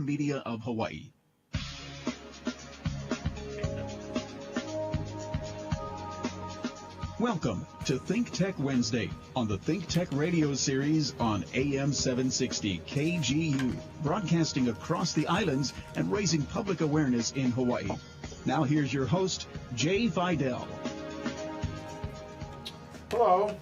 media of Hawaii. Welcome to ThinkTech Wednesday on the ThinkTech radio series on AM 760 KGU, broadcasting across the islands and raising public awareness in Hawaii. Now here's your host, Jay Fidell. Hello.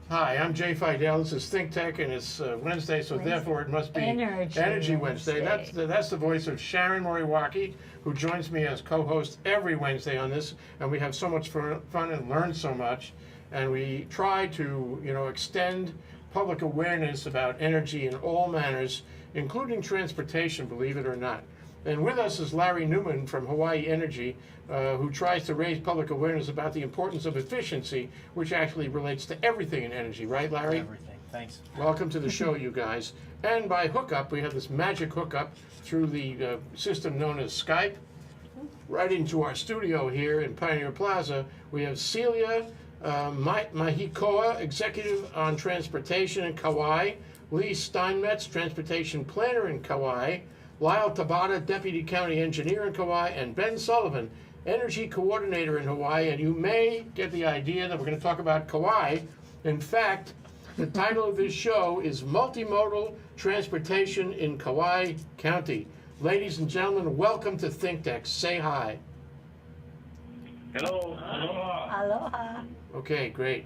Hi, I'm Jay Fidell. This is ThinkTech, and it's Wednesday, so therefore it must be Energy Wednesday. That's the voice of Sharon Moriwaki, who joins me as co-host every Wednesday on this, and we have so much fun and learn so much, and we try to, extend public awareness about energy in all manners, including transportation, believe it or not. And with us is Larry Newman from Hawaii Energy, who tries to raise public awareness about the importance of efficiency, which actually relates to everything in energy, right, Larry? Everything. Thanks. Welcome to the show, you guys. And by hookup, we have this magic hookup through the system known as Skype. Right into our studio here in Pioneer Plaza, we have Celia Mahikoa, Executive on Transportation in Kauai, Lee Steinmetz, Transportation Planner in Kauai, Lyle Tabata, Deputy County Engineer in Kauai, and Ben Sullivan, Energy Coordinator in Hawaii. And you may get the idea that we're going to talk about Kauai. In fact, the title of this show is Multimodal Transportation in Kauai County. Ladies and gentlemen, welcome to ThinkTech. Say hi. Hello. Aloha. Aloha. Okay, great.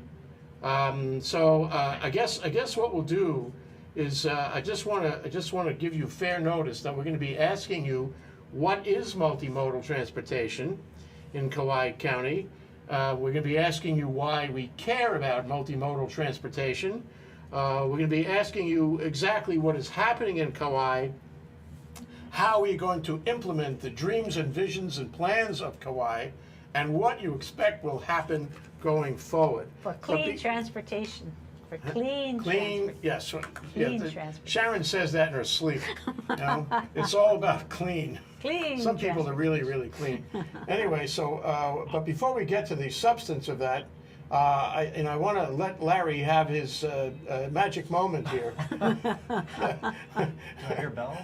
I guess what we'll do is I just want to give you fair notice that we're going to be asking you what is multimodal transportation in Kauai County. We're going to be asking you why we care about multimodal transportation. We're going to be asking you exactly what is happening in Kauai, how are you going to implement the dreams and visions and plans of Kauai, and what you expect will happen going forward. For clean transportation. For clean transportation. Yes. Clean transportation. Sharon says that in her sleep. It's all about clean. Clean. Some people are really, really clean. Anyway, but before we get to the substance of that, I want to let Larry have his magic moment here. Do I hear bells?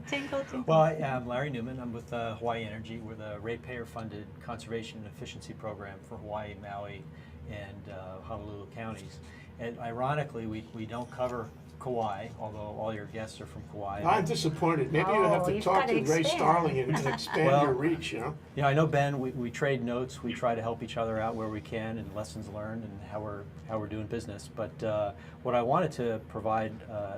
Tinkle, tinkle. Well, I'm Larry Newman. I'm with Hawaii Energy. We're the ratepayer-funded conservation and efficiency program for Hawaii, Maui, and Honolulu counties. And ironically, we don't cover Kauai, although all your guests are from Kauai. I'm disappointed. Maybe you have to talk to Ray Starling and expand your reach, Yeah, I know, Ben. We trade notes. We try to help each other out where we can, and lessons learned, and how we're doing business. But what I wanted to provide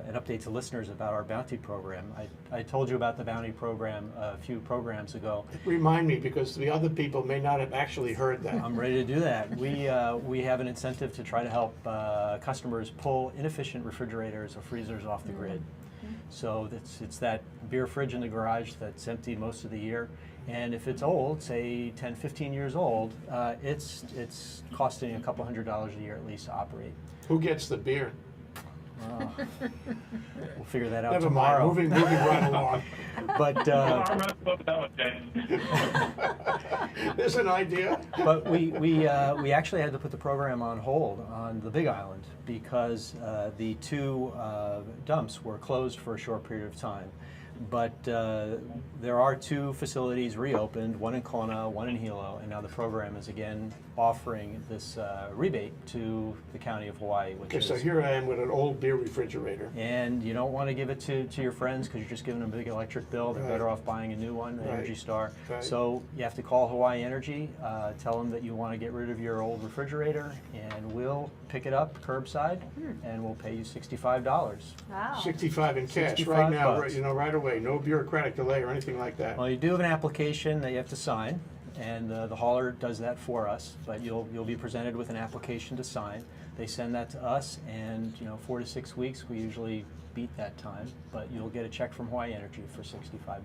an update to listeners about our bounty program. I told you about the bounty program a few programs ago. Remind me, because the other people may not have actually heard that. I'm ready to do that. We have an incentive to try to help customers pull inefficient refrigerators or freezers off the grid. So it's that beer fridge in the garage that's empty most of the year, and if it's old, say 10, 15 years old, it's costing a couple $100 a year at least to operate. Who gets the beer? We'll figure that out Never tomorrow. Mind. Moving right along. But there's an idea. But we actually had to put the program on hold on the Big Island because the two dumps were closed for a short period of time. But there are two facilities reopened, one in Kona, one in Hilo, and now the program is again offering this rebate to the county of Hawaii. Okay, so here I am with an old beer refrigerator. And you don't want to give it to your friends because you're just giving them a big electric bill. They're better off buying a new one, the Energy Star. Right. So you have to call Hawaii Energy, tell them that you want to get rid of your old refrigerator, and we'll pick it up curbside, and we'll pay you $65. Wow. 65 in cash 65 right now, bucks. right away. No bureaucratic delay or anything like that. Well, you do have an application that you have to sign, and the hauler does that for us. But you'll be presented with an application to sign. They send that to us, and 4 to 6 weeks. We usually beat that time, but you'll get a check from Hawaii Energy for $65.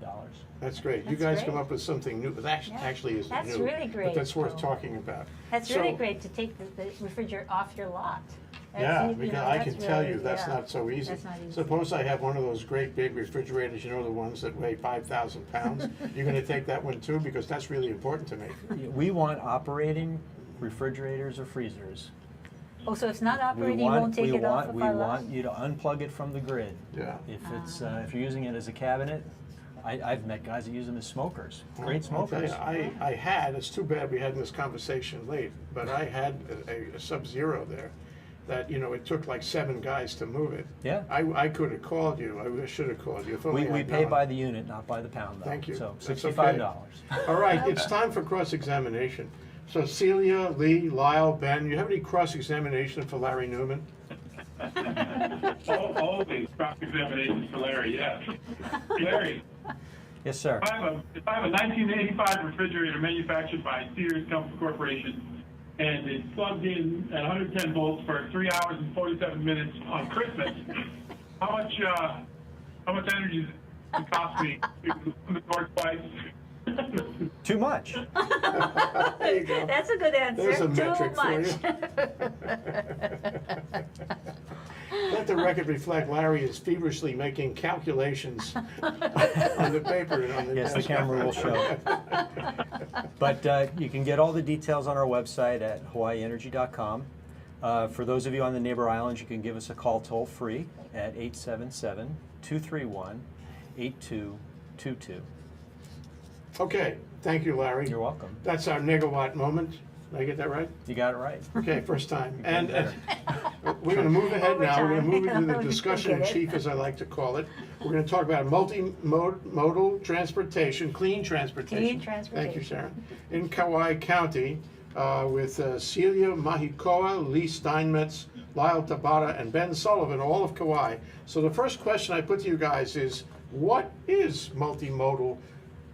That's great. You That's guys great. come up with something new. That actually isn't That's new. really great. But that's worth talking about. That's really great to take the refrigerator off your lot. Yeah, because I can tell you that's not so easy. That's not easy. Suppose I have one of those great big refrigerators, the ones that weigh 5,000 pounds. You're going to take that one too, because that's really important to me. We want operating refrigerators or freezers Oh, so if it's not We operating, you won't take it off we of our want lot? you to unplug it from the grid. Yeah. If you're using it as a cabinet, I've met guys that use them as smokers. Great smokers. Okay, I had, it's too bad we had this conversation late, but I had a Sub-Zero there that, you know, it took like 7 guys to move it. Yeah. I could have called you, I should have called you. If only We I'd pay known. by the unit, not by the pound. Though. Thank you. So That's $65. okay. All right, it's time for cross-examination. So Celia, Lee, Lyle, Ben, you have any cross-examination for Larry Newman? Always cross-examination for Larry, yes. Larry, Yes, sir. if I have a 1985 refrigerator manufactured by Sears Corporation, and it's plugged in at 110 volts for 3 hours and 47 minutes on Christmas, how much energy does it cost me to open the door twice? Too much. There you go. That's a good answer. There's a Too metric for much. Let the record reflect Larry is feverishly making calculations on the paper and on the Yes, the desk. camera will show. But you can get all the details on our website at hawaiienergy.com. For those of you on the neighbor islands, you can give us a call toll free at 877-231-8222. Okay, thank you, Larry. You're welcome. That's our negawatt moment. Did I get that right? You got it right. Okay, first time. getting And we're going to move ahead now. We're going to move into the Overtime. discussion in Forget it. chief, as I like to call it. We're going to talk about multimodal transportation, clean transportation. Clean transportation. Thank you, Sharon. In Kauai County, with Celia, Mahikoa, Lee Steinmetz, Lyle, Tabata, and Ben Sullivan, all of Kauai. So the first question I put to you guys is, what is multimodal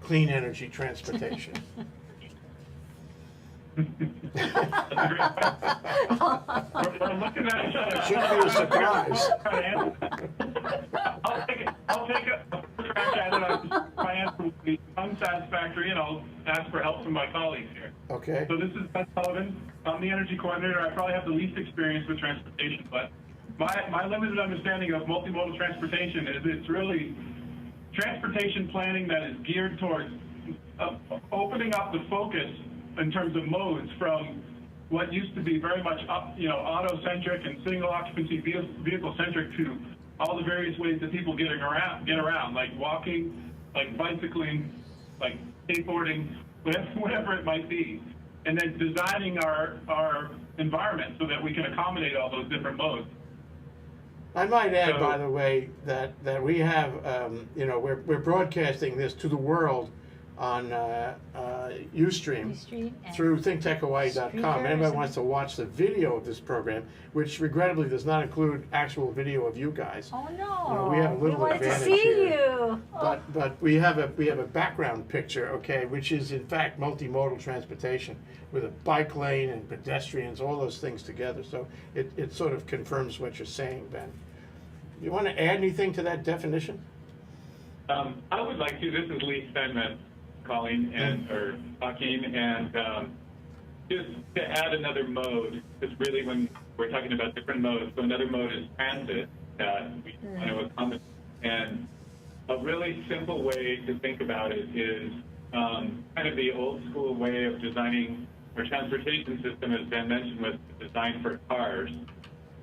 clean energy transportation? We're looking at each other. Shouldn't be a surprise. I'll take a crack at it. My answer will be unsatisfactory, and I'll ask for help from my colleagues here. Okay. So this is Ben Sullivan. I'm the energy coordinator. I probably have the least experience with transportation, but my limited understanding of multimodal transportation is it's really transportation planning that is geared towards opening up the focus in terms of modes from what used to be very much auto-centric and single occupancy vehicle-centric to all the various ways that people get around, like walking, like bicycling, like skateboarding, whatever it might be, and then designing our environment so that we can accommodate all those different modes. I might add, So- by the way, that we have, we're broadcasting this to the world on Ustream Ustream and through ThinkTechHawaii.com. Spreaker Anybody or wants to watch the video of this program, which regrettably does not include actual video of you guys. Oh no! We have a little we wanted to advantage see here. you. Oh. But we have a background picture, okay, which is in fact multimodal transportation with a bike lane and pedestrians, all those things together. So it sort of confirms what you're saying, Ben. You want to add anything to that definition? I would like to. This is Lee Steinmetz calling or talking, and just to add another mode, because really when we're talking about different modes, so another mode is transit that we want to accommodate. And a really simple way to think about it is kind of the old school way of designing our transportation system, as Ben mentioned, was designed for cars.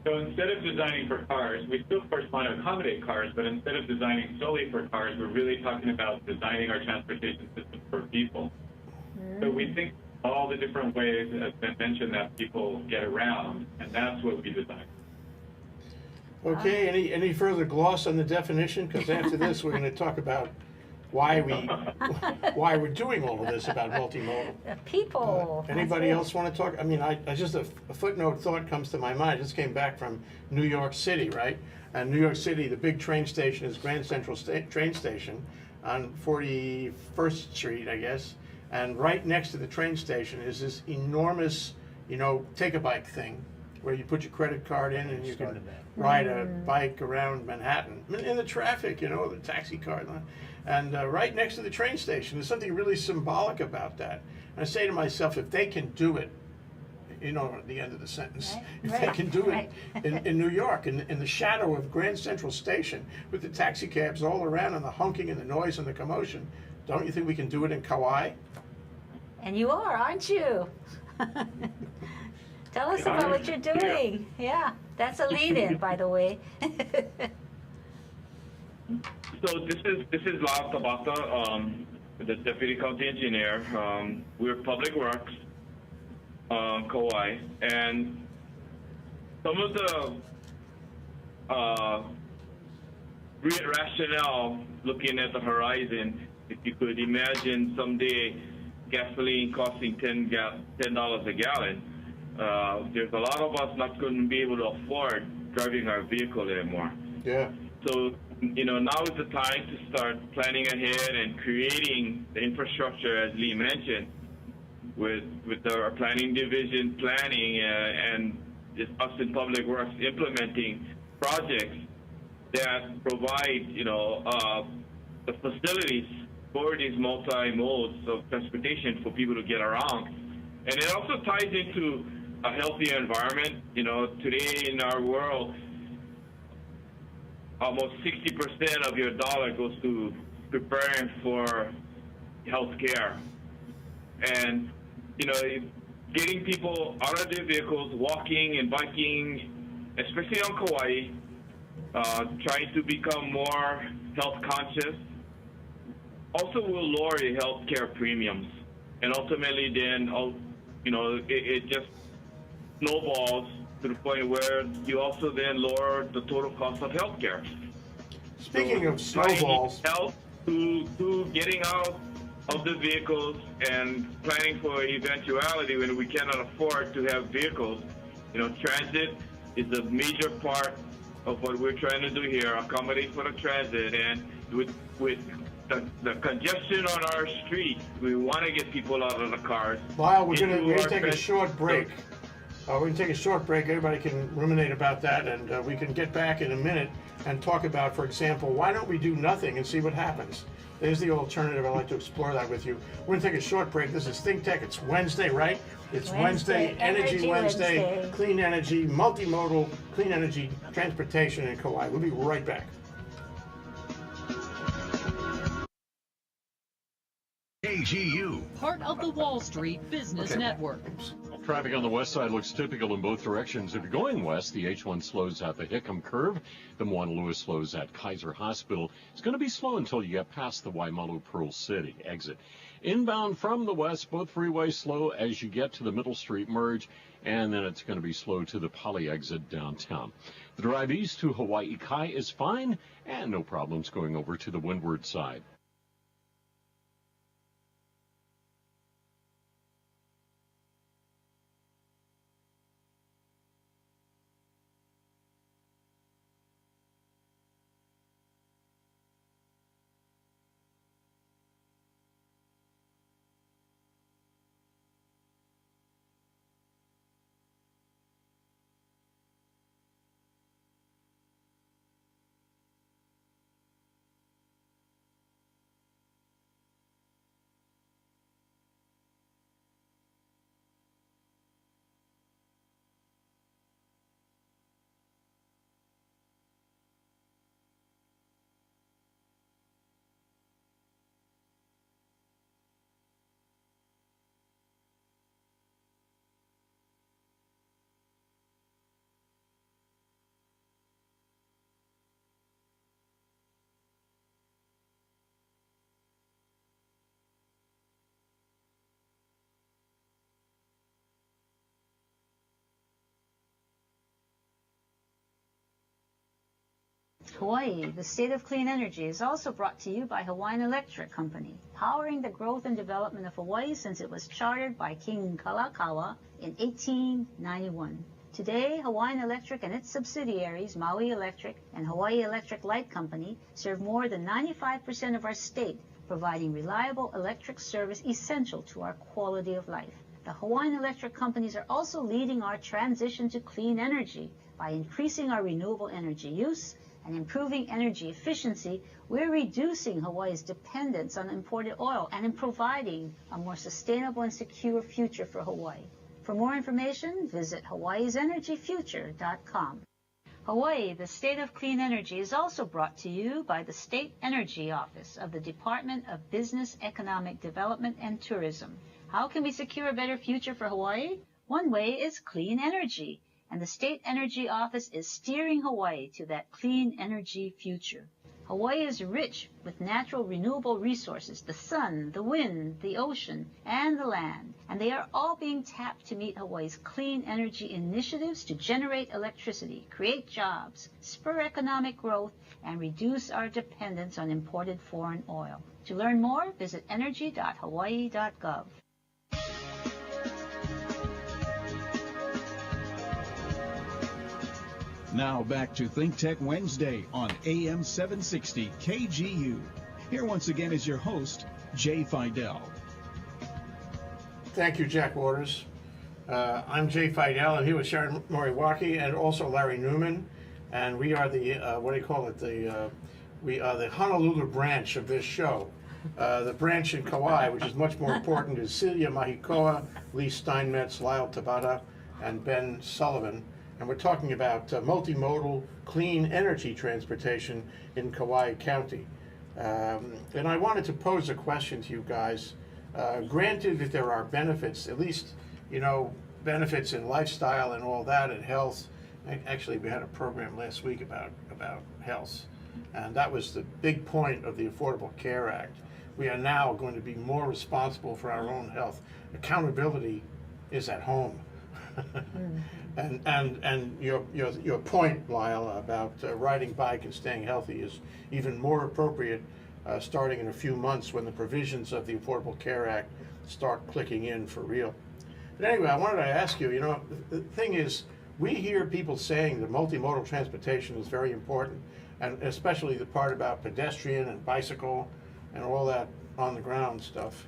So instead of designing for cars, we still, of course, want to accommodate cars, but instead of designing solely for cars, we're really talking about designing our transportation system for people. So we think all the different ways, as Ben mentioned, that people get around, and that's what we design. Okay, any further gloss on the definition? Because after this, we're going to talk about why we're doing all of this about multimodal. People. Anybody That's else want to talk? I mean, I just a footnote thought comes to my mind. I just came back from New York City, right? And New York City, the big train station is Grand Central train station on 41st Street, I guess. And right next to the train station is this enormous, take a bike thing, where you put your credit card in and you can Started that. ride a bike around Manhattan in the traffic, the taxi car. And right next to the train station, there's something really symbolic about that. And I say to myself, if they can do it, at the end of the sentence, Right, if right, they can do right. it in New York, in the shadow of Grand Central Station, with the taxi cabs all around and the honking and the noise and the commotion, don't you think we can do it in Kauai? And you are, aren't you? Tell us about what you're doing. Yeah, that's a lead-in, by the way. So this is Lyle Tabata, the Deputy County Engineer. We're Public Works, Kauai, and some of the rationale looking at the horizon, if you could imagine someday gasoline costing $10 a gallon, there's a lot of us not going to be able to afford driving our vehicle anymore. Yeah. So, now is the time to start planning ahead and creating the infrastructure, as Lee mentioned, with our planning division planning and just us in Public Works implementing projects that provide, the facilities for these multi-modes of transportation for people to get around. And it also ties into a healthier environment. Today in our world, almost 60% of your dollar goes to preparing for health care. And, getting people out of their vehicles, walking and biking, especially on Kauai, trying to become more health conscious, also will lower your health care premiums. And ultimately then, it just snowballs to the point where you also then lower the total cost of health care. Speaking of snowballs, health to getting out of the vehicles and planning for eventuality when we cannot afford to have vehicles. Transit is a major part of what we're trying to do here, accommodate for the transit, and with the congestion on our streets, we want to get people out of the cars. Lyle, we're gonna take a short break. We're going to take a short break. Everybody can ruminate about that, and we can get back in a minute and talk about, for example, why don't we do nothing and see what happens? There's the alternative. I'd like to explore that with you. We're going to take a short break. This is ThinkTech. It's Wednesday, right? It's Wednesday, Energy Wednesday, clean energy, multimodal, clean energy transportation in Kauai. We'll be right back. KGU, part of the Wall Street Business Network. Traffic on the west side looks typical in both directions. If you're going west, the H1 slows at the Hickam curve. The Moana Lewis slows at Kaiser Hospital. It's going to be slow until you get past the Waimalu Pearl City exit. Inbound from the west, both freeways slow as you get to the Middle Street merge, and then it's going to be slow to the Poly exit downtown. The drive east to Hawaii Kai is fine, and no problems going over to the windward side. Hawaii, the state of clean energy, is also brought to you by Hawaiian Electric Company, powering the growth and development of Hawaii since it was chartered by King Kalakaua in 1891. Today, Hawaiian Electric and its subsidiaries, Maui Electric and Hawaii Electric Light Company, serve more than 95% of our state, providing reliable electric service essential to our quality of life. The Hawaiian Electric Companies are also leading our transition to clean energy by increasing our renewable energy use and improving energy efficiency. We're reducing Hawaii's dependence on imported oil and in providing a more sustainable and secure future for Hawaii. For more information, visit hawaiisenergyfuture.com. Hawaii, the state of clean energy, is also brought to you by the State Energy Office of the Department of Business, Economic Development, and Tourism. How can we secure a better future for Hawaii? One way is clean energy, and the State Energy Office is steering Hawaii to that clean energy future. Hawaii is rich with natural renewable resources, the sun, the wind, the ocean, and the land, and they are all being tapped to meet Hawaii's clean energy initiatives to generate electricity, create jobs, spur economic growth, and reduce our dependence on imported foreign oil. To learn more, visit energy.hawaii.gov. Now back to ThinkTech Wednesday on AM 760 KGU. Here once again is your host, Jay Fidell. Thank you, Jack Waters. I'm Jay Fidell, and here with Sharon Moriwaki and also Larry Newman. And we are the, we are the Honolulu branch of this show. The branch in Kauai, which is much more important, is Celia, Mahikoa, Lee Steinmetz, Lyle, Tabata, and Ben Sullivan. And we're talking about multimodal clean energy transportation in Kauai County. And I wanted to pose a question to you guys. Granted that there are benefits, at least, benefits in lifestyle and all that, and health. Actually, we had a program last week about health. And that was the big point of the Affordable Care Act. We are now going to be more responsible for our own health. Accountability is at home. And your point, Lyle, about riding bike and staying healthy is even more appropriate starting in a few months when the provisions of the Affordable Care Act start clicking in for real. But anyway, I wanted to ask you, the thing is, we hear people saying that multimodal transportation is very important, and especially the part about pedestrian and bicycle and all that on the ground stuff.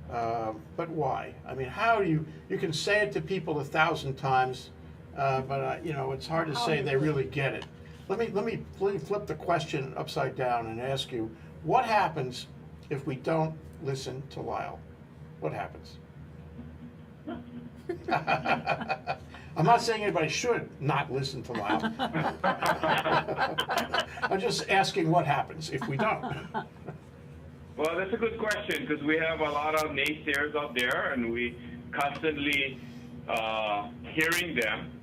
But why? I mean, how do you can say it to people 1,000 times, but it's hard to say they really get it. Let me flip the question upside down and ask you, what happens if we don't listen to Lyle? What happens? I'm not saying anybody should not listen to Lyle. I'm just asking what happens if we don't. Well, that's a good question, because we have a lot of naysayers out there, and we constantly hearing them.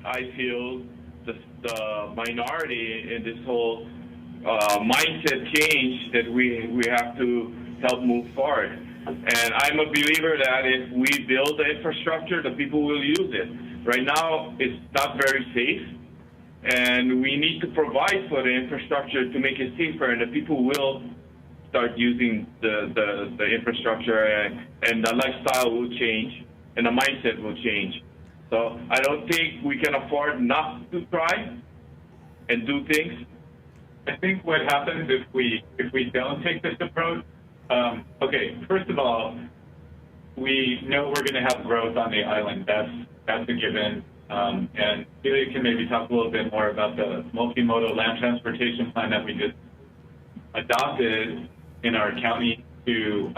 I feel the minority in this whole mindset change that we have to help move forward. And I'm a believer that if we build the infrastructure, the people will use it. Right now, it's not very safe. And we need to provide for the infrastructure to make it safer, and the people will start using the infrastructure, and the lifestyle will change, and the mindset will change. So I don't think we can afford not to try and do things. I think what happens if we don't take this approach, okay, first of all, we know we're going to have growth on the island. That's a given. And Celia can maybe talk a little bit more about the multimodal land transportation plan that we just adopted in our county to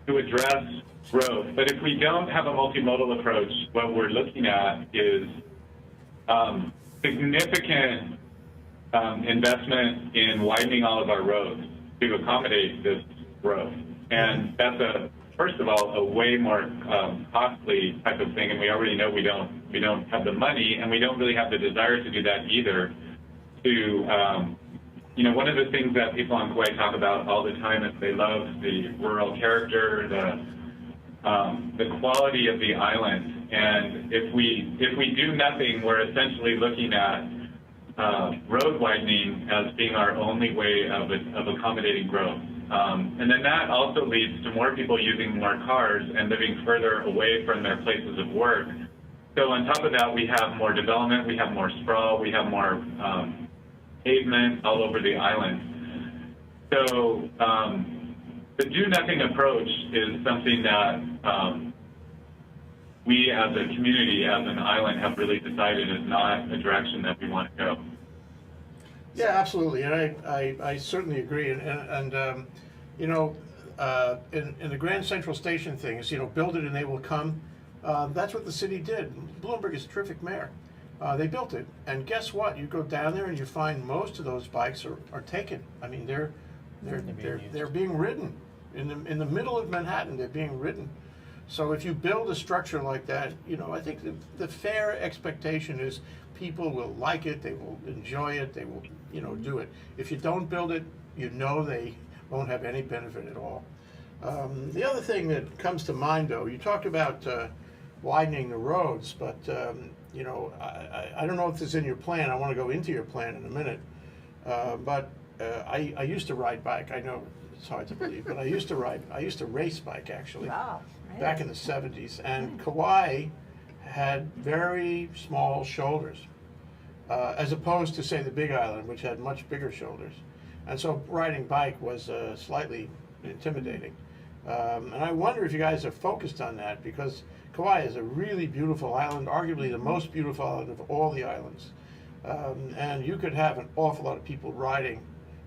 address growth. But if we don't have a multimodal approach, what we're looking at is significant investment in widening all of our roads to accommodate this growth. And that's first of all, a way more costly type of thing, and we already know we don't have the money, and we don't really have the desire to do that either. One of the things that people on Kauai talk about all the time is they love the rural character, the quality of the island, and if we do nothing, we're essentially looking at road widening as being our only way of accommodating growth. And then that also leads to more people using more cars and living further away from their places of work. So on top of that, we have more development, we have more sprawl, we have more pavement all over the island. So the do-nothing approach is something that we as a community, as an island, have really decided is not a direction that we want to go. Yeah, absolutely, and I certainly agree. And in the Grand Central Station things, build it and they will come. That's what the city did. Bloomberg is a terrific mayor. They built it, and guess what? You go down there and you find most of those bikes are taken. I mean, they're being ridden in the middle of Manhattan. They're being ridden. So if you build a structure like that, I think the fair expectation is people will like it, they will enjoy it, they will, do it. If you don't build it, they won't have any benefit at all. The other thing that comes to mind, though, you talked about widening the roads, but I don't know if this is in your plan. I want to go into your plan in a minute. But I used to ride bike. I know it's hard to believe, but I used to race bike actually. Wow. Back in the 70s. And Kauai had very small shoulders, as opposed to, say, the Big Island, which had much bigger shoulders. And so riding bike was slightly intimidating. And I wonder if you guys are focused on that, because Kauai is a really beautiful island, arguably the most beautiful island of all the islands. And you could have an awful lot of people riding,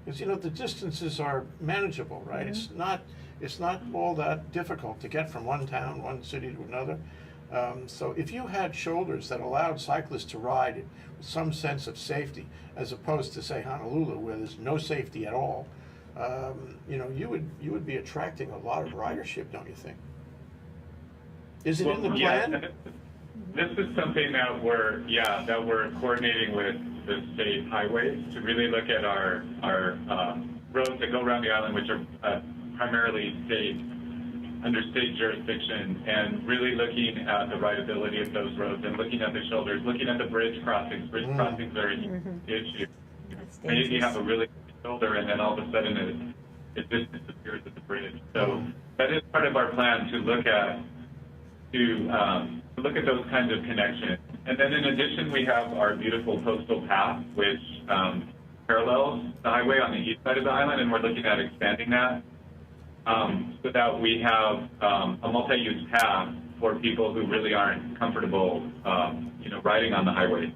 because the distances are manageable, right? It's not all that difficult to get from one town, one city to another. So if you had shoulders that allowed cyclists to ride with some sense of safety, as opposed to, say, Honolulu, where there's no safety at all, you would be attracting a lot of ridership, don't you think? Is it in the plan? Yeah, this is something that we're coordinating with the state highways to really look at our roads that go around the island, which are primarily under state jurisdiction, and really looking at the rideability of those roads and looking at the shoulders, looking at the bridge crossings. Bridge crossings are an issue. Maybe you have a really good shoulder, and then all of a sudden it just disappears at the bridge. So that is part of our plan to look at those kinds of connections. And then in addition, we have our beautiful coastal path, which parallels the highway on the east side of the island, and we're looking at expanding that so that we have a multi-use path for people who really aren't comfortable, riding on the highway.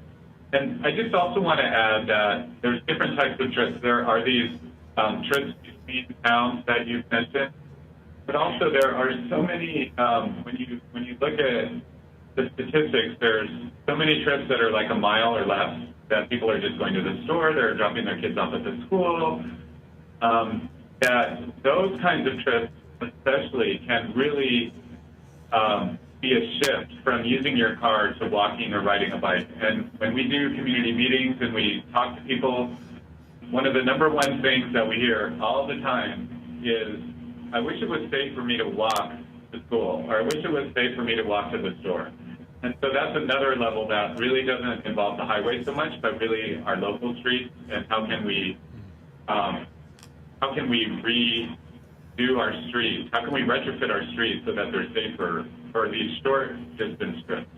And I just also want to add that there's different types of trips. There are these trips between towns that you've mentioned, but also there are so many, when you look at the statistics, there's so many trips that are like a mile or less, that people are just going to the store, they're dropping their kids off at the school, that those kinds of trips especially can really be a shift from using your car to walking or riding a bike. And when we do community meetings and we talk to people, one of the number one things that we hear all the time is, I wish it was safe for me to walk to school, or I wish it was safe for me to walk to the store. And so that's another level that really doesn't involve the highway so much, but really our local streets, and how can we redo our streets? How can we retrofit our streets so that they're safer for these short distance trips?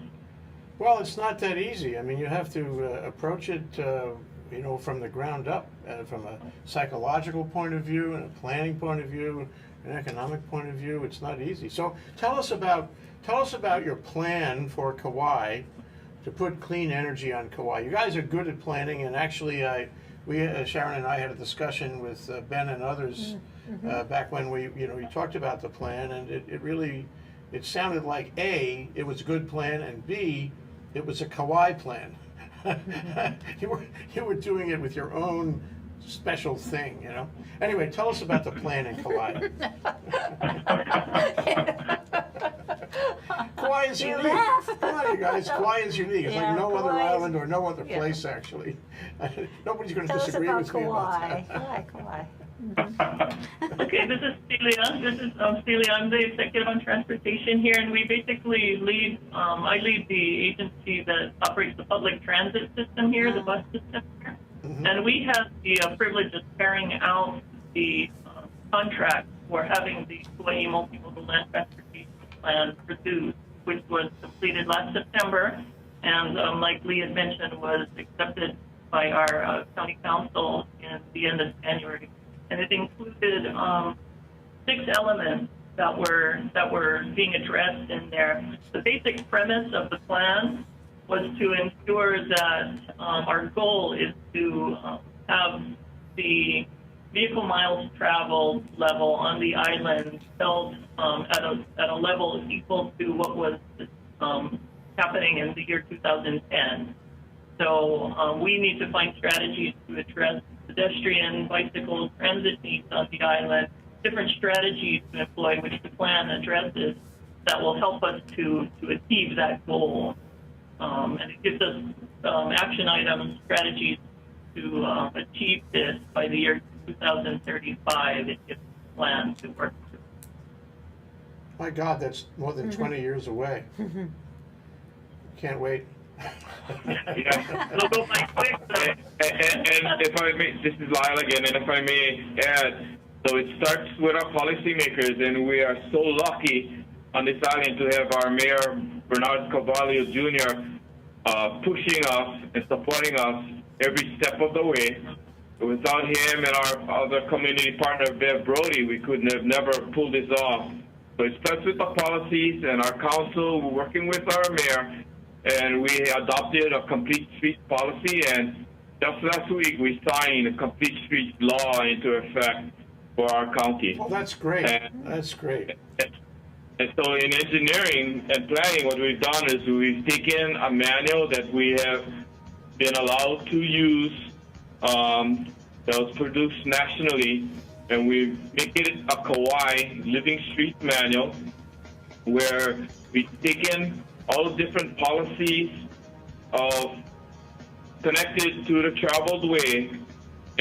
Well, it's not that easy. I mean, you have to approach it, from the ground up, from a psychological point of view, and a planning point of view, an economic point of view. It's not easy. So tell us about your plan for Kauai, to put clean energy on Kauai. You guys are good at planning, and actually, Sharon and I had a discussion with Ben and others back when you talked about the plan, and it sounded like A, it was a good plan, and B, it was a Kauai plan. You were doing it with your own special thing, Anyway, tell us about the plan in Kauai. Kauai is unique. Come on, you guys. Kauai is unique. It's like no other island or no other place, actually. Nobody's going to disagree with me about that. Kauai. Okay, this is Celia. Celia. I'm the executive on transportation here, and we basically lead. I lead the agency that operates the public transit system here, the bus system here, and we have the privilege of carrying out the contract for having the Hawaii Multimodal Land Transportation Plan produced, which was completed last September, and like Lee had mentioned, was accepted by our county council in the end of January. And it included 6 elements that were being addressed in there. The basic premise of the plan was to ensure that our goal is to have the vehicle miles traveled level on the island held at a level equal to what was happening in the year 2010. So we need to find strategies to address pedestrian, bicycle, transit needs on the island, different strategies to employ, which the plan addresses. that will help us to achieve that goal. And it gives us action items, strategies to achieve this by the year 2035. It gives a plan to work through. My God, that's more than 20 years away. Can't wait. It'll go by quick, though. And if I may, this is Lyle again, and if I may add, so it starts with our policymakers, and we are so lucky on this island to have our Mayor, Bernard Carvalho Jr., pushing us and supporting us every step of the way. Without him and our other community partner, Bev Brody, we could have never pulled this off. So it starts with the policies and our council, we're working with our mayor, and we adopted a complete streets policy, and just last week we signed a complete streets law into effect for our county. Well, that's great. That's great. And so in engineering and planning, what we've done is we've taken a manual that we have been allowed to use that was produced nationally, and we've made it a Kauai living street manual where we've taken all different policies connected to the traveled way,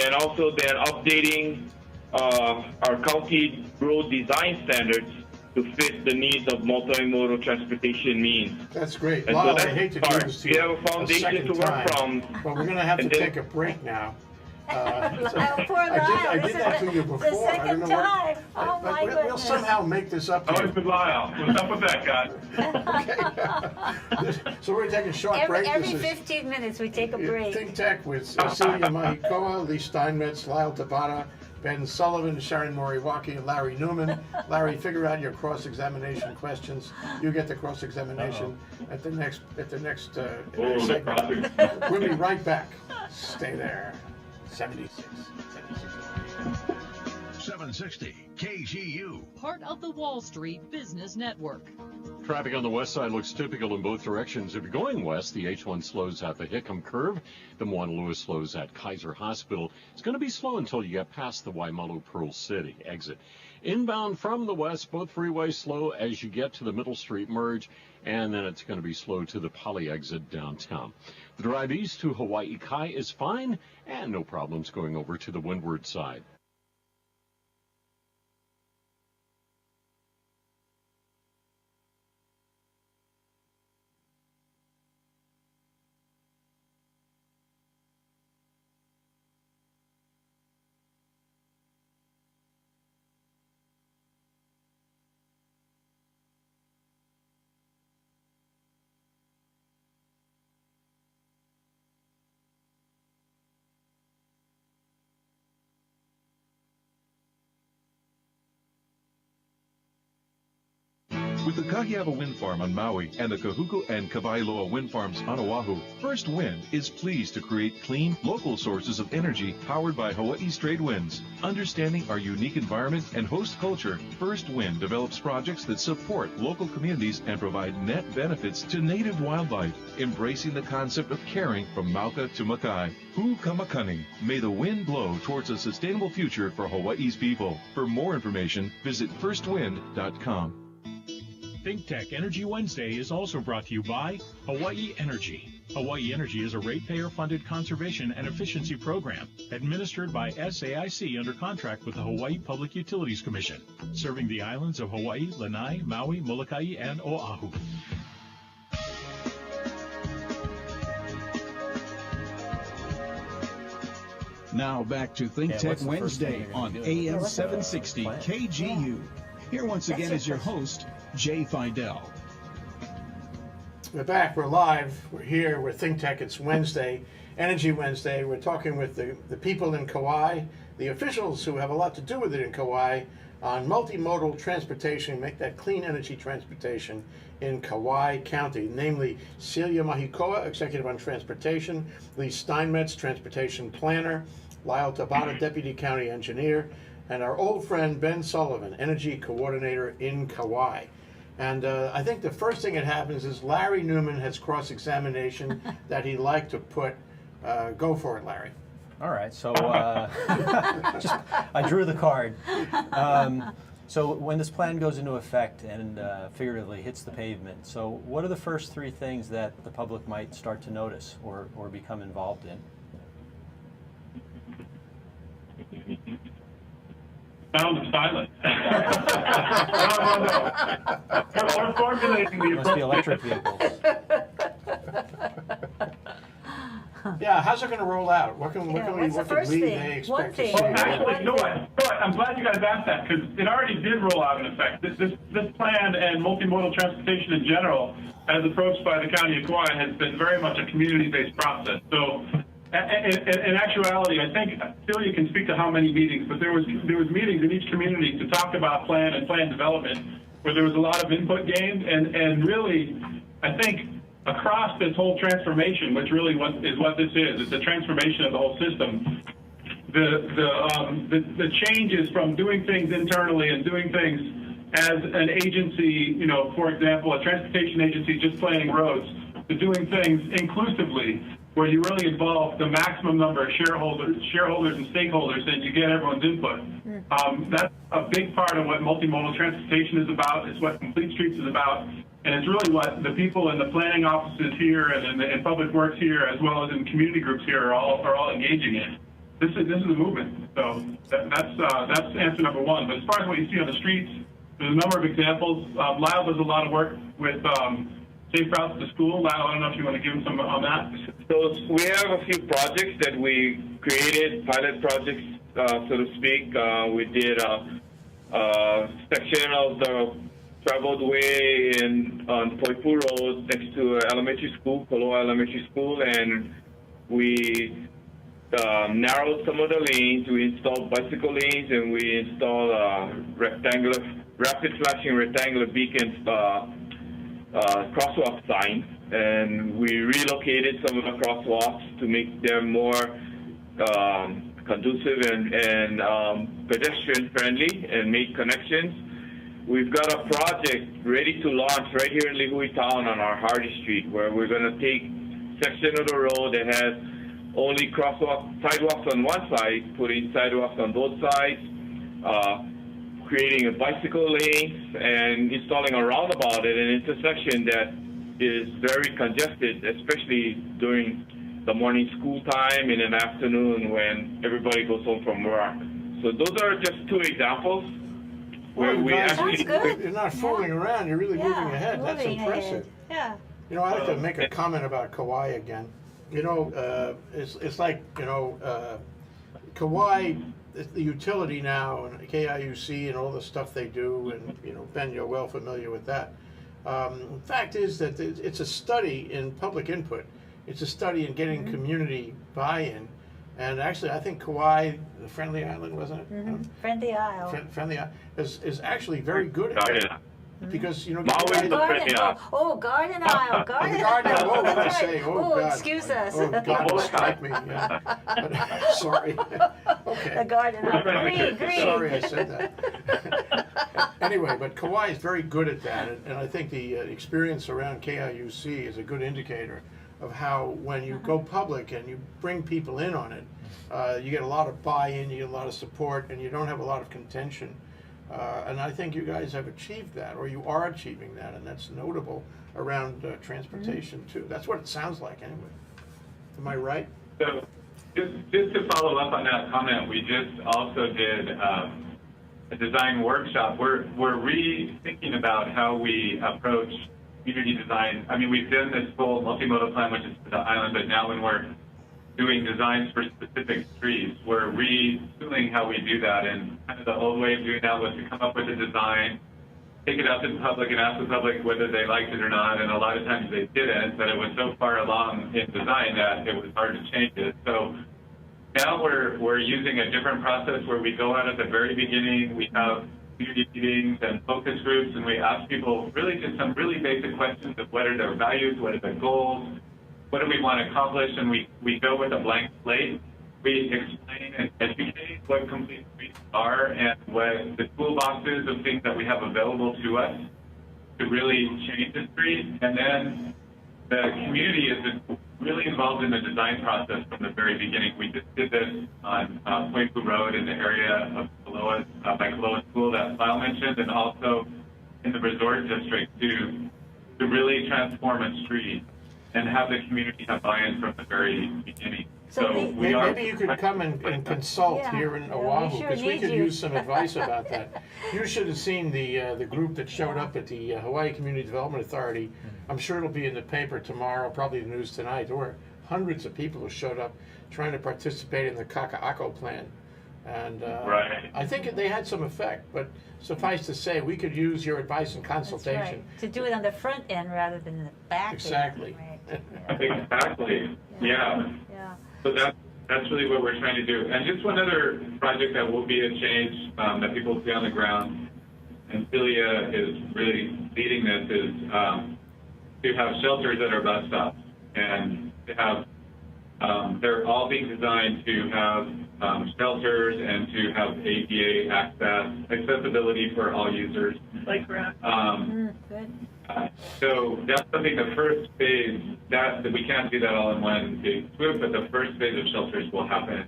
and also then updating our county road design standards to fit the needs of multimodal transportation means. That's great. And Lyle, so I hate to do this to we you have a foundation to work from. But we're going to have to take a break now. Poor Lyle. I did that to you before. The second time. Oh, my goodness. We'll somehow make this up to you. Oh, it's with Lyle. What's up with that, guy? Okay. So we're going to take a short break. Every 15 minutes we take a break. ThinkTech with Celia Mahikoa, Lee Steinmetz, Lyle Tabata, Ben Sullivan, Sharon Moriwaki, and Larry Newman. Larry, figure out your cross-examination questions. You get the cross-examination at the next segment. We'll be right back. Stay there. 76. 760 KGU. Part of the Wall Street Business Network. Traffic on the west side looks typical in both directions. If you're going west, the H1 slows at the Hickam curve. The Lewis slows at Kaiser Hospital. It's going to be slow until you get past the Waimalu Pearl City exit. Inbound from the west, both freeways slow as you get to the Middle Street merge, and then it's going to be slow to the Poly exit downtown. The drive east to Hawaii Kai is fine, and no problems going over to the windward side. With the Kahiava Wind Farm on Maui and the Kahuku and Kawailoa Wind Farms on Oahu, First Wind is pleased to create clean, local sources of energy powered by Hawaii's trade winds. Understanding our unique environment and host culture, First Wind develops projects that support local communities and provide net benefits to native wildlife, embracing the concept of caring from Mauka to Makai. Hu Kamakani, may the wind blow towards a sustainable future for Hawaii's people. For more information, visit firstwind.com. ThinkTech Energy Wednesday is also brought to you by Hawaii Energy. Hawaii Energy is a ratepayer-funded conservation and efficiency program administered by SAIC under contract with the Hawaii Public Utilities Commission, serving the islands of Hawaii, Lanai, Maui, Molokai, and Oahu. Now back to ThinkTech Wednesday on AM 760 KGU. Here once again is your host, Jay Fidell. We're back. We're live. We're here. We're ThinkTech. It's Wednesday, Energy Wednesday. We're talking with the people in Kauai, the officials who have a lot to do with it in Kauai, on multimodal transportation, make that clean energy transportation in Kauai County, namely Celia Mahikoa, Executive on Transportation, Lee Steinmetz, Transportation Planner, Lyle Tabata, Deputy County Engineer, and our old friend Ben Sullivan, Energy Coordinator in Kauai. And I think the first thing that happens is Larry Newman has cross-examination that he'd like to put. Go for it, Larry. All right, so I drew the card. So when this plan goes into effect and figuratively hits the pavement, so what are the first three things that the public might start to notice or become involved in? Sound of silence. We're formulating the Must be electric vehicles. Yeah, how's it going to roll out? What can what's the Lee first they thing? expect One to thing. see? Well, actually, you know what? I'm glad you guys asked that because it already did roll out in effect. This plan and multimodal transportation in general, as approached by the County of Kauai, has been very much a community-based process. So, in actuality, I think Celia can speak to how many meetings, but there was meetings in each community to talk about plan and plan development, where there was a lot of input gained, and really, I think, across this whole transformation, which really is what this is, it's a transformation of the whole system. The changes from doing things internally and doing things as an agency, you know, for example, a transportation agency just planning roads, to doing things inclusively, where you really involve the maximum number of shareholders and stakeholders, and you get everyone's input. That's a big part of what multimodal transportation is about. It's what Complete Streets is about. And it's really what the people in the planning offices here and in Public Works here, as well as in community groups here, are all engaging in. This is a movement. So that's answer number one. But as far as what you see on the streets, there's a number of examples. Lyle does a lot of work with safe routes to school. Lyle, I don't know if you want to give him some on that. So we have a few projects that we created, pilot projects, so to speak. We did a section of the traveled way on Poipu Road next to elementary school, Kauai Elementary School, and we narrowed some of the lanes. We installed bicycle lanes, and we installed rapid flashing rectangular beacons, crosswalk signs, and we relocated some of the crosswalks to make them more conducive and pedestrian friendly and make connections. We've got a project ready to launch right here in Lihue Town on our Hardy Street, where we're going to take a section of the road that has only sidewalks on one side, putting sidewalks on both sides, creating a bicycle lanes, and installing a roundabout at an intersection that is very congested, especially during the morning school time and in the afternoon when everybody goes home from work. So those are just two examples. Where we actually, you're not fooling around. You're really moving ahead. That's impressive. Yeah. You know, I'd like to make a comment about Kauai again. You know, it's like, you know, Kauai, the utility now, and KIUC and all the stuff they do, and, you know, Ben, you're well familiar with that. The fact is that it's a study in public input. It's a study in getting community buy-in. And actually, I think Kauai, the Friendly Island, wasn't it? Friendly Isle. Friendly Isle is actually very good at that. Because, you know, Garden Isle. Garden Isle. Garden Isle. Oh, what did I say? Oh, God. Excuse us. Oh, God, strike me. Yeah. Sorry. Okay. The Garden Isle. Green. Sorry I said that. Anyway, but Kauai is very good at that. And I think the experience around KIUC is a good indicator of how when you go public and you bring people in on it, you get a lot of buy-in, you get a lot of support, and you don't have a lot of contention. And I think you guys have achieved that, or you are achieving that, and that's notable around transportation too. That's what it sounds like anyway. Am I right? So just to follow up on that comment, we just also did a design workshop. We're rethinking about how we approach community design. I mean, we've done this full multimodal plan, which is for the island, but now when we're doing designs for specific streets, we're retooling how we do that. And kind of the old way of doing that was to come up with a design, take it out to the public and ask the public whether they liked it or not. And a lot of times they didn't, but it was so far along in design that it was hard to change it. So now we're using a different process where we go out at the very beginning, we have community meetings and focus groups, and we ask people really just some really basic questions of what are their values, what are their goals, what do we want to accomplish, and we go with a blank slate. We explain and educate what complete streets are and what the toolboxes of things that we have available to us to really change the street. And then the community is really involved in the design process from the very beginning. We just did this on Poipu Road in the area of Kaloa, by Kaloa School that Lyle mentioned, and also in the resort district to really transform a street and have the community have buy-in from the very beginning. So maybe you could come and consult here in Oahu, because we could use some advice about that. You should have seen the group that showed up at the Hawaii Community Development Authority. I'm sure it'll be in the paper tomorrow, probably the news tonight. There were hundreds of people who showed up trying to participate in the Kaka'ako plan. And I think they had some effect, but suffice to say, we could use your advice and consultation. That's right. To do it on the front end rather than the back exactly. end. Right? Exactly. Yeah. So that's really what we're trying to do. And just one other project that will be a change that people see on the ground, and Celia is really leading this, is to have shelters at our bus stops. And to have, they're all being designed to have shelters and to have ADA accessibility for all users. Like that. Good. So that's something, the first phase, that we can't do that all in one big swoop, but the first phase of shelters will happen.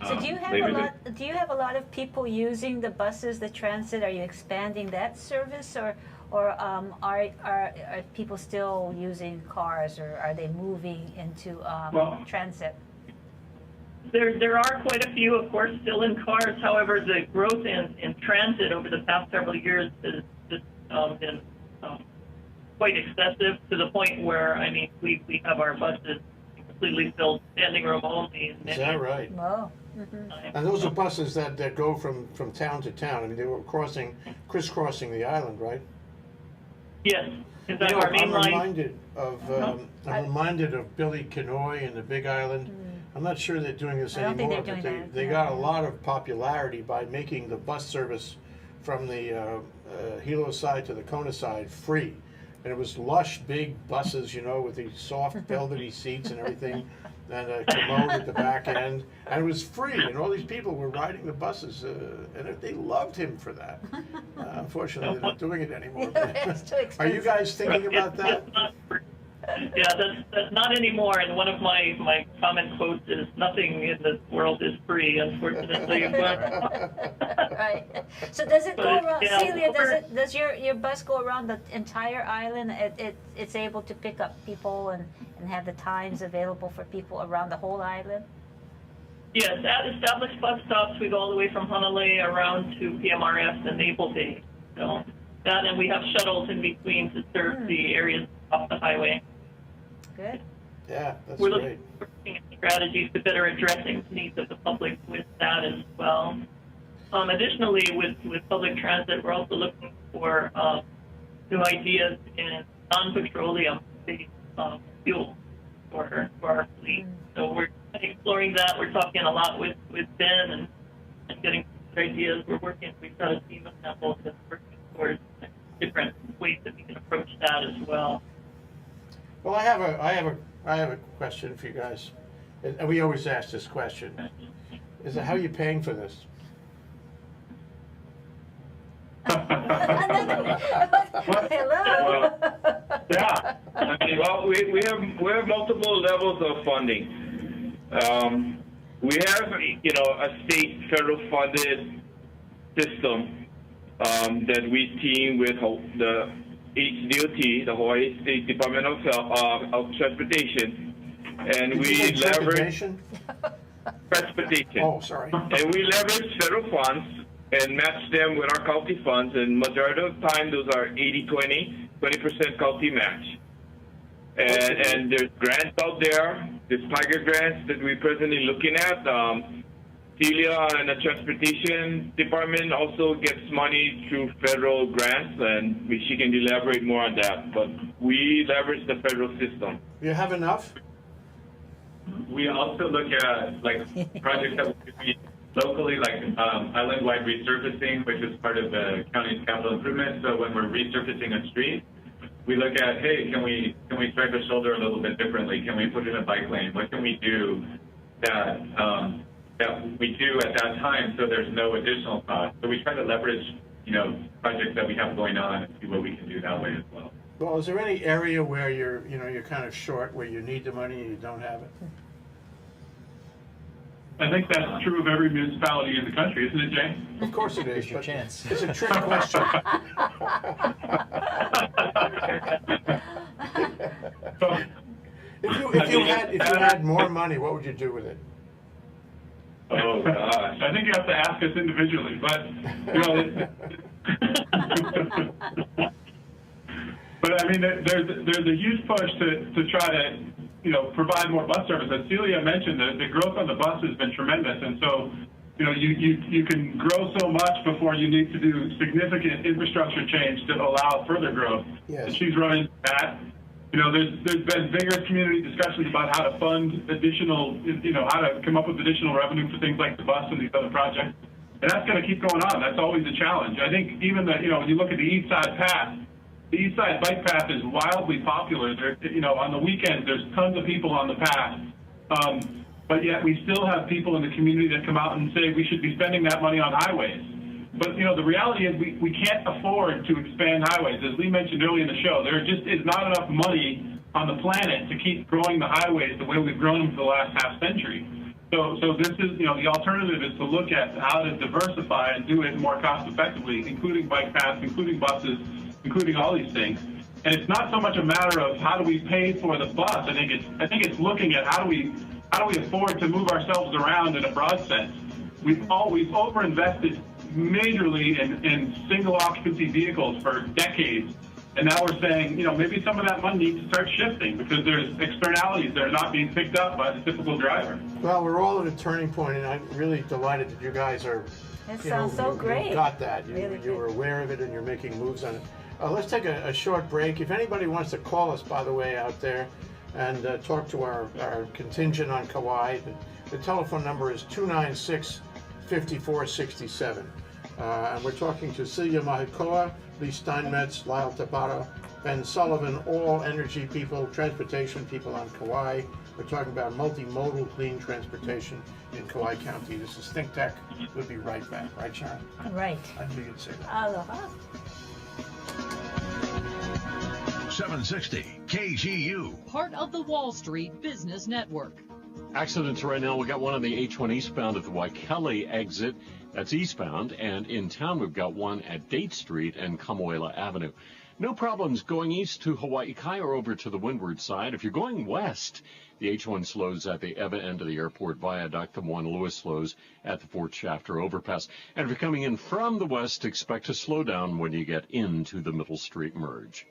So do you have a lot of people using the buses, the transit? Are you expanding that service, or are people still using cars, or are they moving into transit? There are quite a few, of course, still in cars. However, the growth in transit over the past several years has just been quite excessive, to the point where, I mean, we have our buses completely filled, standing room only. Is that right? Wow. And those are buses that go from town to town. I mean, they were crisscrossing the island, right? Yes. Is that our main line? I'm reminded of Billy Kenoi and the Big Island. I'm not sure they're doing this anymore, but they got a lot of popularity by making the bus service from the Hilo side to the Kona side free. And it was lush, big buses, you know, with these soft, velvety seats and everything, and a commode at the back end. And it was free, and all these people were riding the buses, and they loved him for that. Unfortunately, they're not doing it anymore. Are you guys thinking about that? Yeah, that's not anymore. And one of my common quotes is, "Nothing in this world is free," unfortunately. Right. So does it go around, Celia? Does your bus go around the entire island? It's able to pick up people and have the times available for people around the whole island? Yes, at established bus stops, we go all the way from Honolulu around to PMRS and Naval Bay. So that, and we have shuttles in between to serve the areas off the highway. Good. Yeah, that's We're great. looking at strategies to better addressing the needs of the public with that as well. Additionally, with public transit, we're also looking for new ideas in non-petroleum-based fuel for our fleet. So we're exploring that. We're talking a lot with Ben and getting ideas. We've got a team assembled that's working towards different ways that we can approach that as well. Well, I have a question for you guys, and we always ask this question: is how are you paying for this? Hello. Yeah. I mean, well, we have multiple levels of funding. We have, a state federal funded system that we team with the HDOT, the Hawaii State Department of Transportation, and we leverage transportation. Oh, sorry. And we leverage federal funds and match them with our county funds, and majority of the time those are 80-20, 20% county match. And there's grants out there. There's Tiger grants that we're presently looking at. Celia and the Transportation Department also gets money through federal grants, and she can elaborate more on that. But we leverage the federal system. You have enough? We also look at projects that we locally, like island-wide resurfacing, which is part of the county's capital improvement. So when we're resurfacing a street, we look at, hey, can we stripe a shoulder a little bit differently? Can we put in a bike lane? What can we do that we do at that time so there's no additional cost? So we try to leverage, projects that we have going on and see what we can do that way as well. Well, is there any area where you're kind of short, where you need the money and you don't have it? I think that's true of every municipality in the country, isn't it, Jay? Of course it is. Here's your chance. It's a trick question. If you had more money, what would you do with it? Oh gosh, I think you have to ask us individually, but you know. But I mean, there's a huge push to try to, you know, provide more bus service. As Celia mentioned, the growth on the bus has been tremendous, and so, you know, you can grow so much before you need to do significant infrastructure change to allow further growth. Yes. And she's running that. You know, there's been vigorous community discussions about how to fund additional, you know, how to come up with additional revenue for things like the bus and these other projects, and that's going to keep going on. That's always a challenge. I think even you know, when you look at the East Side Path. The East Side Bike Path is wildly popular. You know, on the weekends, there's tons of people on the path. But yet we still have people in the community that come out and say we should be spending that money on highways. But, you know, the reality is we can't afford to expand highways. As Lee mentioned earlier in the show, there just is not enough money on the planet to keep growing the highways the way we've grown them for the last half century. So this is, you know, the alternative is to look at how to diversify and do it more cost effectively, including bike paths, including buses, including all these things. And it's not so much a matter of how do we pay for the bus. I think it's looking at how do we afford to move ourselves around in a broad sense. We've overinvested majorly in single occupancy vehicles for decades. And now we're saying, you know, maybe some of that money needs to start shifting because there's externalities that are not being picked up by the typical driver. Well, we're all at a turning point, and I'm really delighted that you guys are. It sounds so great. You got that. Really you were aware of it, and you're making moves on it. Let's take a short break. If anybody wants to call us, by the way, out there, and talk to our contingent on Kauai, the telephone number is 296-5467. And we're talking to Celia Mahikoa, Lee Steinmetz, Lyle Tabata, and Sullivan, all energy people, transportation people on Kauai. We're talking about multimodal clean transportation in Kauai County. This is ThinkTech. We'll be right back. Right, Sharon? Right. I knew you'd say that. Aloha. 760 KGU. Part of the Wall Street Business Network. Accidents right now. We got one on the H1 eastbound at the Waikele exit. That's eastbound. And in town, we've got one at Date Street and Kamoela Avenue. No problems going east to Hawaii Kai or over to the windward side. If you're going west, the H1 slows at the Eva end of the airport viaduct. The 1 Lewis slows at the Fort Shafter overpass. And if you're coming in from the west, expect to slow down when you get into the Middle Street merge.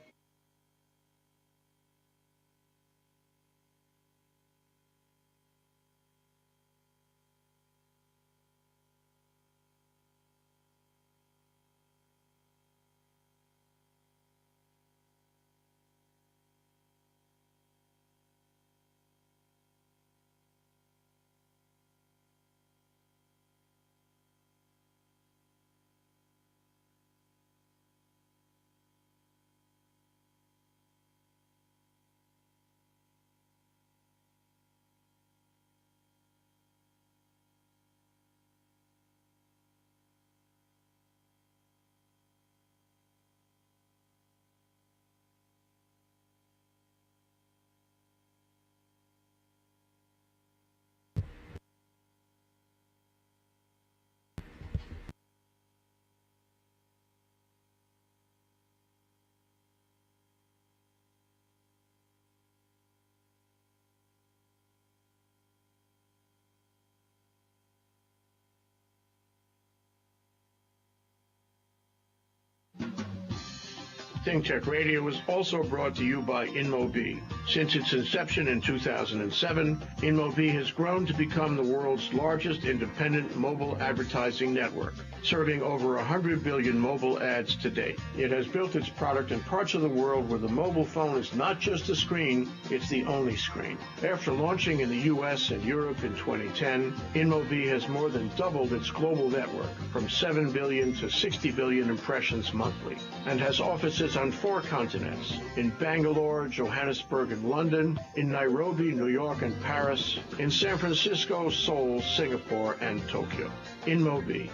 ThinkTech Radio is also brought to you by InmoB. Since its inception in 2007, InmoB has grown to become the world's largest independent mobile advertising network, serving over 100 billion mobile ads to date. It has built its product in parts of the world where the mobile phone is not just a screen, it's the only screen. After launching in the U.S. and Europe in 2010, InmoB has more than doubled its global network from 7 billion to 60 billion impressions monthly, and has offices on 4 continents, in Bangalore, Johannesburg, and London, in Nairobi, New York, and Paris, in San Francisco, Seoul, Singapore, and Tokyo. InmoB.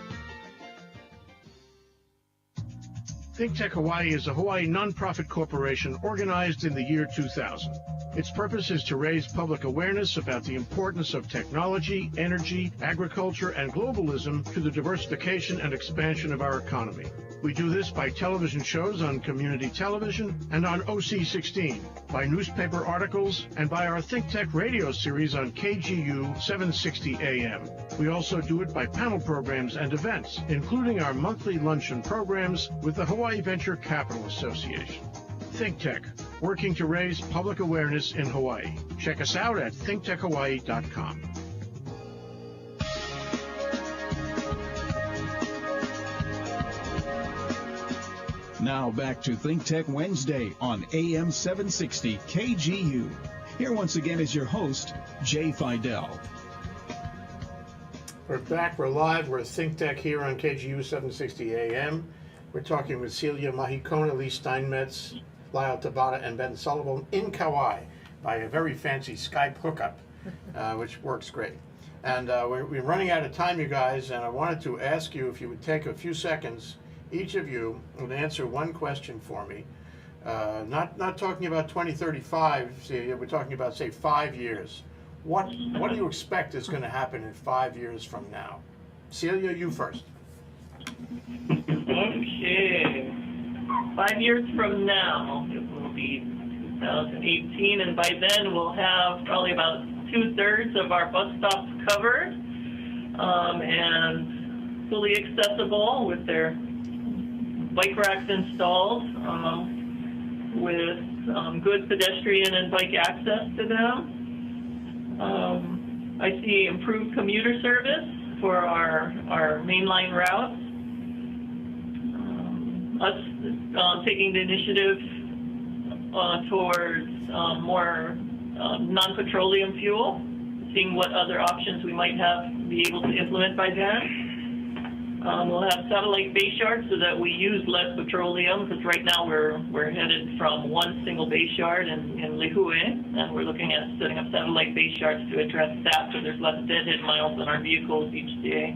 ThinkTech Hawaii is a Hawaii nonprofit corporation organized in the year 2000. Its purpose is to raise public awareness about the importance of technology, energy, agriculture, and globalism to the diversification and expansion of our economy. We do this by television shows on community television and on OC16, by newspaper articles, and by our ThinkTech radio series on KGU 760 AM. We also do it by panel programs and events, including our monthly luncheon programs with the Hawaii Venture Capital Association. ThinkTech, working to raise public awareness in Hawaii. Check us out at thinktechhawaii.com. Now back to ThinkTech Wednesday on AM 760 KGU. Here once again is your host, Jay Fidell. We're back, we're live, we're ThinkTech here on KGU 760 AM. We're talking with Celia, Mahikoa, Lee Steinmetz, Lyle, Tabata, and Ben Sullivan in Kauai by a very fancy Skype hookup, which works great. And we're running out of time, you guys, and I wanted to ask you if you would take a few seconds, each of you, and answer one question for me. Not talking about 2035, Celia, we're talking about, say, 5 years. What do you expect is going to happen in 5 years from now? Celia, you first. Okay. 5 years from now, it will be 2018, and by then we'll have probably about 2/3 of our bus stops covered and fully accessible with their bike racks installed, with good pedestrian and bike access to them. I see improved commuter service for our mainline routes. Us taking the initiative towards more non-petroleum fuel, seeing what other options we might be able to implement by then. We'll have satellite base yards so that we use less petroleum, because right now we're headed from one single base yard in Lihue, and we're looking at setting up satellite base yards to address that, so there's less deadhead miles on our vehicles each day.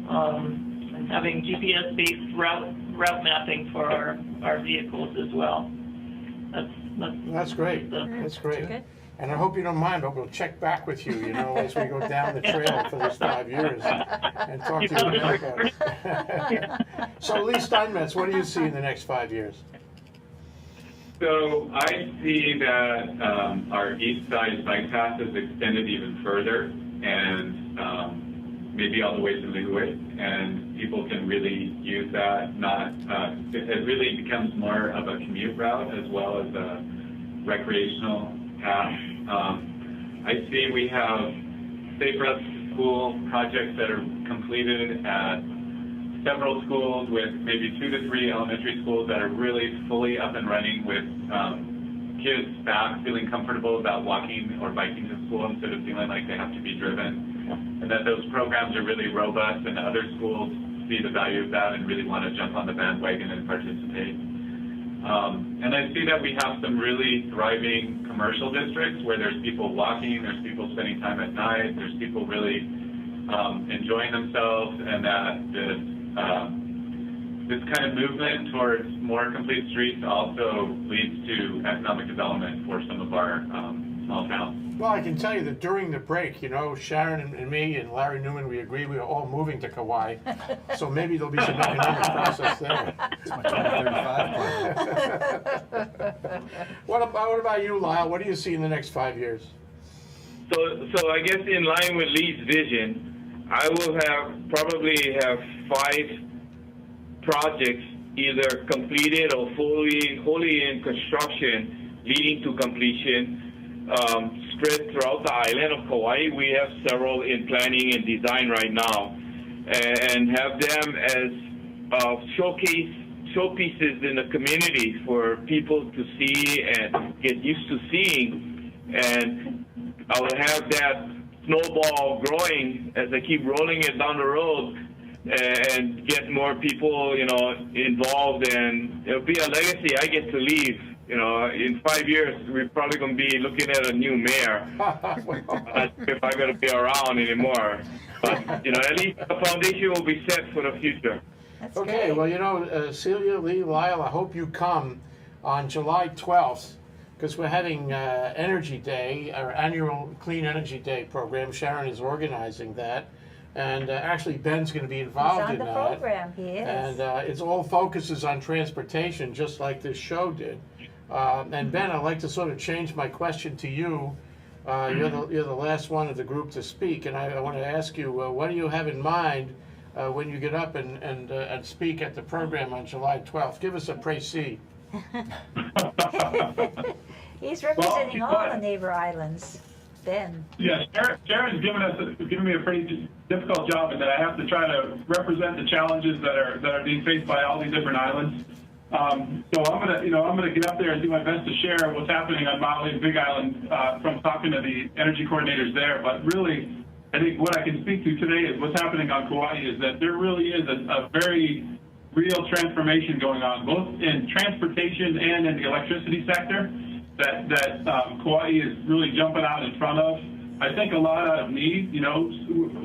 And having GPS-based route mapping for our vehicles as well. That's great. That's great. Good. And I hope you don't mind, but we'll check back with you, as we go down the trail for this 5 years and talk to you about that. So, Lee Steinmetz, what do you see in the next 5 years? So I see that our east side bike path is extended even further, and maybe all the way to Lihue, and people can really use that. It really becomes more of a commute route as well as a recreational path. I see we have safe routes to school projects that are completed at several schools, with maybe 2 to 3 elementary schools that are really fully up and running, with kids back feeling comfortable about walking or biking to school instead of feeling like they have to be driven. And that those programs are really robust, and other schools see the value of that and really want to jump on the bandwagon and participate. And I see that we have some really thriving commercial districts where there's people walking, there's people spending time at night, there's people really enjoying themselves, and that this kind of movement towards more complete streets also leads to economic development for some of our small towns. Well, I can tell you that during the break, Sharon and me and Larry Newman, we agreed we were all moving to Kauai. So maybe there'll be some economic process there. It's my 2035 plan. What about you, Lyle? What do you see in the next 5 years? So I guess in line with Lee's vision, I will probably have 5 projects either completed or wholly in construction, leading to completion, spread throughout the island of Kauai. We have several in planning and design right now, and have them as showpieces in the community for people to see and get used to seeing. And I will have that snowball growing as I keep rolling it down the road, and get more people, involved, and it'll be a legacy I get to leave. In 5 years, we're probably going to be looking at a new mayor. If I'm going to be around anymore. But, at least the foundation will be set for the future. That's Okay, great. well, you know, Celia, Lee, Lyle, I hope you come on July 12th, because we're having Energy Day, our annual Clean Energy Day program. Sharon is organizing that. And actually, Ben's going to be involved in that. He's on the program, he is. And it's all focuses on transportation, just like this show did. And Ben, I'd like to sort of change my question to you. You're the last one of the group to speak, and I want to ask you, what do you have in mind when you get up and speak at the program on July 12th? Give us a précis. He's representing all the neighbor islands. Ben. Yeah, Sharon's given me a pretty difficult job in that I have to try to represent the challenges that are being faced by all these different islands. So I'm gonna get up there and do my best to share what's happening on Maui and Big Island from talking to the energy coordinators there. But really, I think what I can speak to today is what's happening on Kauai is that there really is a very real transformation going on, both in transportation and in the electricity sector. That Kauai is really jumping out in front of. I think a lot out of need. You know,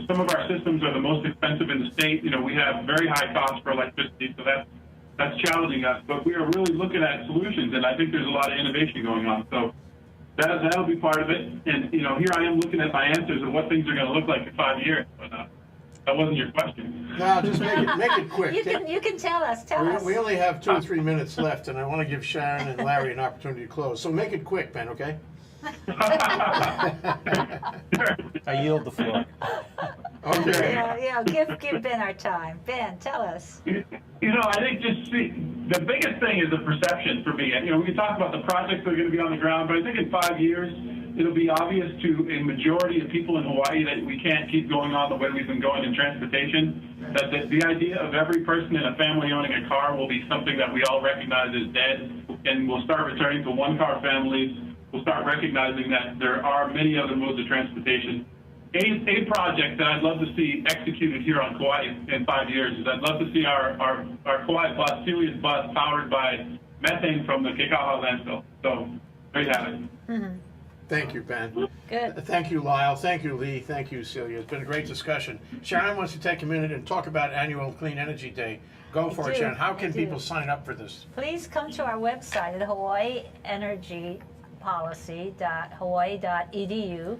some of our systems are the most expensive in the state. You know, we have very high costs for electricity, so that's challenging us. But we are really looking at solutions, and I think there's a lot of innovation going on. So that'll be part of it. And you know, here I am looking at my answers of what things are going to look like in 5 years. But that wasn't your question. No, just make it quick. You can tell us. We only have 2 or 3 minutes left, and I want to give Sharon and Larry an opportunity to close. So make it quick, Ben, okay? I yield the floor. Okay. Yeah, give Ben our time. Ben, tell us. You know, I think the biggest thing is the perception for me. You know, we can talk about the projects that are going to be on the ground, but I think in 5 years, it'll be obvious to a majority of people in Hawaii that we can't keep going on the way we've been going in transportation, that the idea of every person in a family owning a car will be something that we all recognize as dead, and we'll start returning to one-car families. We'll start recognizing that there are many other modes of transportation. A project that I'd love to see executed here on Kauai in 5 years is I'd love to see our Kauai bus, Celia's bus, powered by methane from the Kekaha landfill. So there you have it. Mm-hmm. Thank you, Ben. Good. Thank you, Lyle. Thank you, Lee. Thank you, Celia. It's been a great discussion. Sharon wants to take a minute and talk about Annual Clean Energy Day. Go for it, Sharon. How can people sign up for this? Please come to our website at hawaiienergypolicy.hawaii.edu.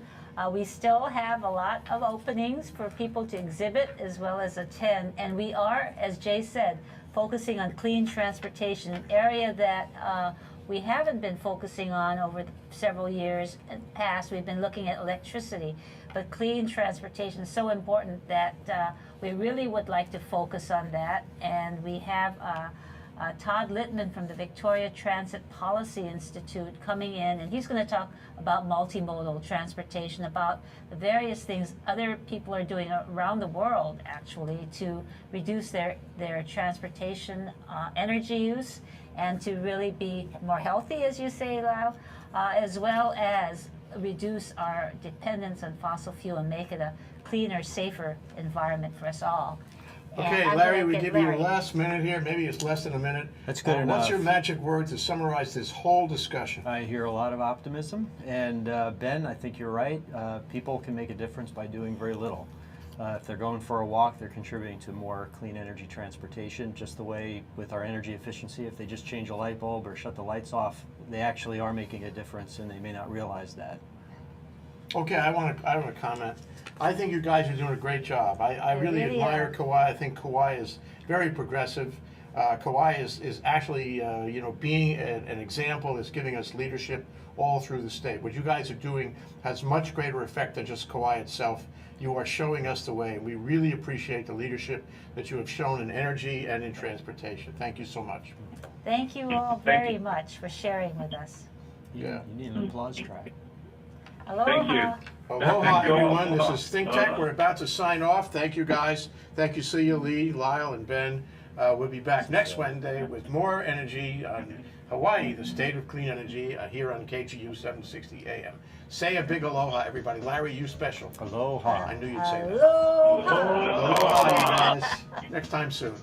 We still have a lot of openings for people to exhibit as well as attend, and we are, as Jay said, focusing on clean transportation, an area that we haven't been focusing on over several years past. We've been looking at electricity, but clean transportation is so important that we really would like to focus on that. And we have Todd Littman from the Victoria Transit Policy Institute coming in, and he's going to talk about multimodal transportation, about the various things other people are doing around the world, actually, to reduce their transportation energy use and to really be more healthy, as you say, Lyle, as well as reduce our dependence on fossil fuel and make it a cleaner, safer environment for us all. Okay, Larry, we give you a last minute here. Maybe it's less than a minute. That's good enough. What's your magic word to summarize this whole discussion? I hear a lot of optimism. And Ben, I think you're right. People can make a difference by doing very little. If they're going for a walk, they're contributing to more clean energy transportation, just the way with our energy efficiency. If they just change a light bulb or shut the lights off, they actually are making a difference, and they may not realize that. Okay, I want to comment. I think you guys are doing a great job. I really admire Kauai. I think Kauai is very progressive. Kauai is actually, being an example, is giving us leadership all through the state. What you guys are doing has much greater effect than just Kauai itself. You are showing us the way. We really appreciate the leadership that you have shown in energy and in transportation. Thank you so much. Thank you all very much for sharing with us. You need an applause track. Aloha. Thank you. Aloha, everyone. This is ThinkTech. We're about to sign off. Thank you, guys. Thank you, Celia, Lee, Lyle, and Ben. We'll be back next Wednesday with more energy on Hawaii, the state of clean energy, here on KGU 760 AM. Say a big aloha, everybody. Larry, you special. Aloha. I knew you'd say that. Aloha. Aloha, you guys. Next time soon.